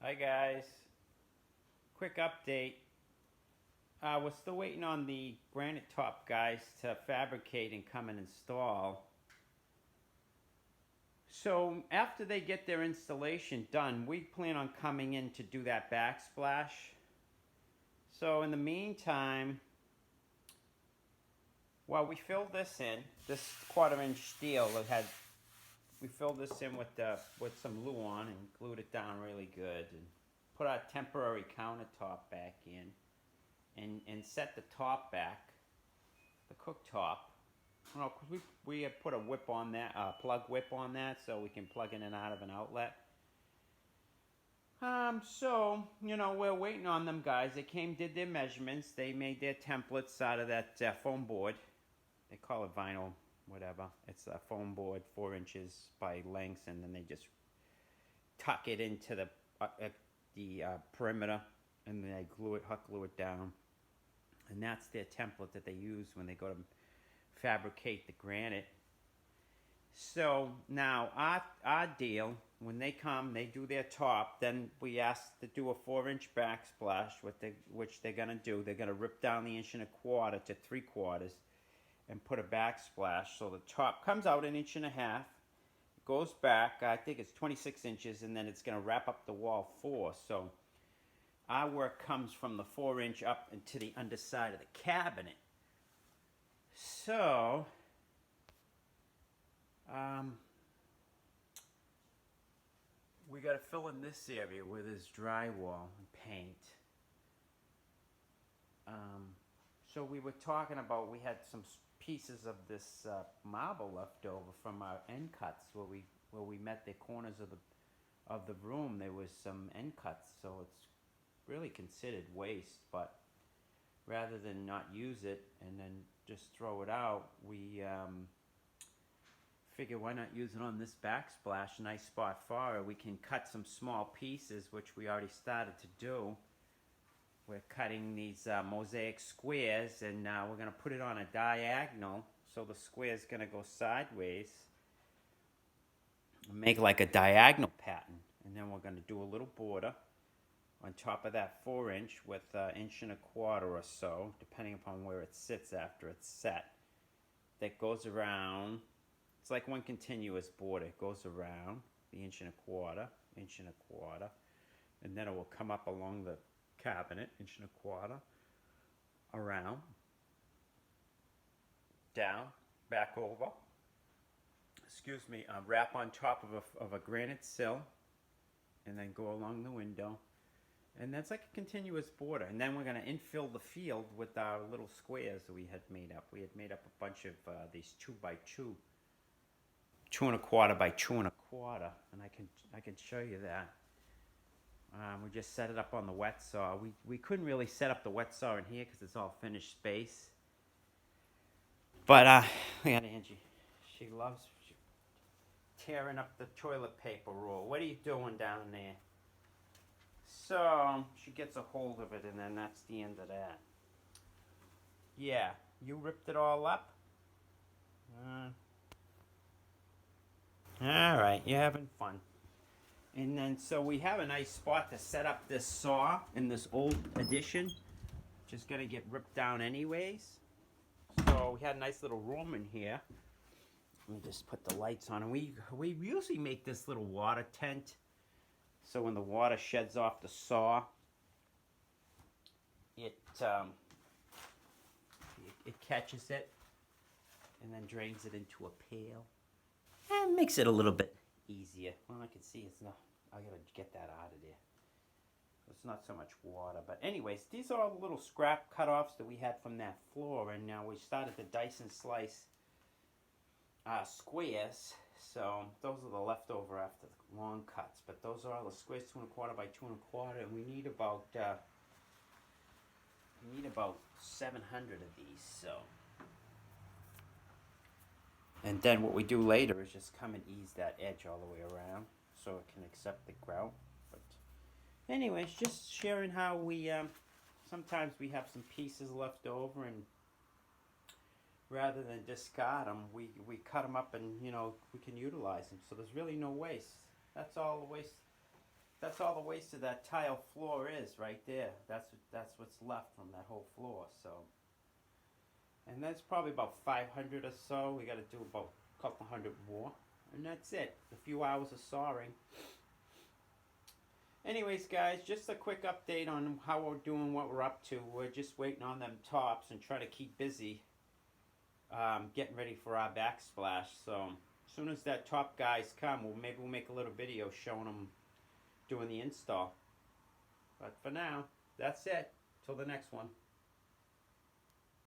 Hi guys, quick update. We're still waiting on the granite top guys to fabricate and come and install. So after they get their installation done, we plan on coming in to do that backsplash. So in the meantime, while we fill this in, this 1/4 inch steel that had, we filled this in with some glue on and glued it down really good, and put our temporary countertop back in. And set the top back, the cooktop. Well, because we have put a whip on that, plug whip on that, so we can plug in and out of an outlet. So, we're waiting on them guys. They came, did their measurements. They made their templates out of that foam board. They call it vinyl, whatever. It's a foam board, 4 inches by length, and then they just tuck it into the perimeter, and then they hot glue it down. And that's their template that they use when they go to fabricate the granite. So now our deal, when they come, they do their top, then we ask to do a 4-inch backsplash, which they're going to do. They're going to rip down the 1.25 to 3/4 and put a backsplash. So the top comes out 1.5 inches, goes back, I think it's 26 inches, and then it's going to wrap up the wall 4. So our work comes from the 4-inch up into the underside of the cabinet. So, we got to fill in this area where there's drywall and paint. So we were talking about, we had some pieces of this marble left over from our end cuts where we met the corners of the room. There was some end cuts, so it's really considered waste, but rather than not use it and then just throw it out, we figure why not use it on this backsplash, nice spot for it. We can cut some small pieces, which we already started to do. We're cutting these mosaic squares, and now we're going to put it on a diagonal, so the square is going to go sideways, make like a diagonal pattern, and then we're going to do a little border on top of that 4-inch with 1.25 or so, depending upon where it sits after it's set. That goes around. It's like one continuous border. It goes around the 1.25, 1.25, and then it will come up along the cabinet, 1.25, around, down, back over. Excuse me. Wrap on top of a granite sill, and then go along the window. And that's like a continuous border. And then we're going to infill the field with our little squares that we had made up. We had made up a bunch of these 2x2, 2.25 by 2.25, and I can show you that. We just set it up on the wet saw. We couldn't really set up the wet saw in here because it's all finished space. But we got Angie. She loves tearing up the toilet paper roll. What are you doing down there? So she gets a hold of it, and then that's the end of that. Yeah, you ripped it all up? Alright, you're having fun. And then, so we have a nice spot to set up this saw in this old addition. Just gonna get ripped down anyways. So we had a nice little room in here. Let me just put the lights on. And we usually make this little water tent. So when the water sheds off the saw, it catches it and then drains it into a pail. And makes it a little bit easier. Well, I can see it's not, I gotta get that out of there. It's not so much water. But anyways, these are all the little scrap cut-offs that we had from that floor. And now we started to dice and slice squares. So those are the leftover after the long cuts, but those are all the squares, 2.25 by 2.25, and we need about 700 of these. So, and then what we do later is just come and ease that edge all the way around so it can accept the grout. But anyways, just sharing how we sometimes we have some pieces left over, and rather than discard them, we cut them up and, we can utilize them. So there's really no waste. That's all the waste. That's all the waste of that tile floor is right there. That's what's left from that whole floor. So, and that's probably about 500 or so. We got to do about a couple hundred more, and that's it. A few hours of sawing. Anyways, guys, just a quick update on how we're doing, what we're up to. We're just waiting on them tops and try to keep busy, getting ready for our backsplash. So as soon as that top guys come, maybe we'll make a little video showing them doing the install. But for now, that's it. Till the next one.